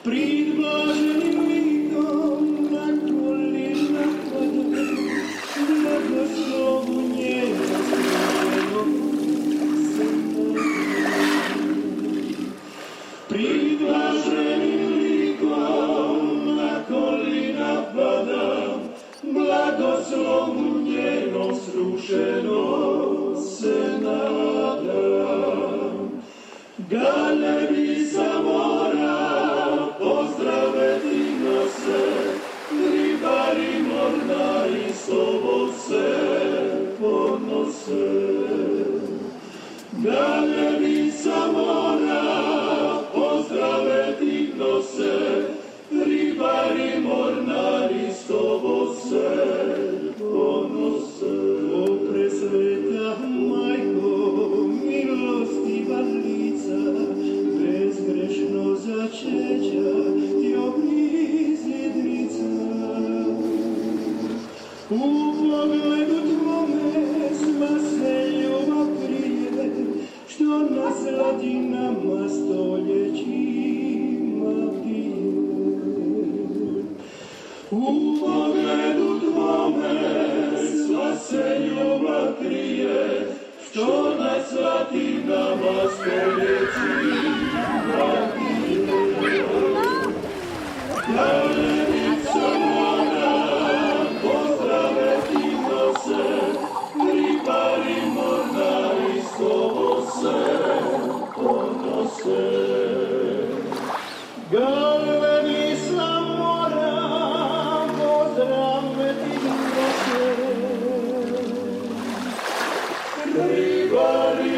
Пред Божим ликом на колена падам, благослову неразумно Пред Божим ликом на колена падам, благослову njeno srušeno se nadam. Galebi sa mora pozdraveti nose, ribari mornari s tobom se ponose. Galebi sa mora pozdraveti nose, ribari mornari s tobom se ponose. O presveta majko, milostiva lica, bezgrešno začeća ti oblizjednica. U pogledu tvome spase ljubav krije, što na slatinama stoljećima pije. U pogledu tvome spase ljubav krije, što na slatinama stoljećima pije. Galenica mora pozdraveti nose, ribari mornari s tobom se ponose. Galenica mora pozdraveti nose, ribari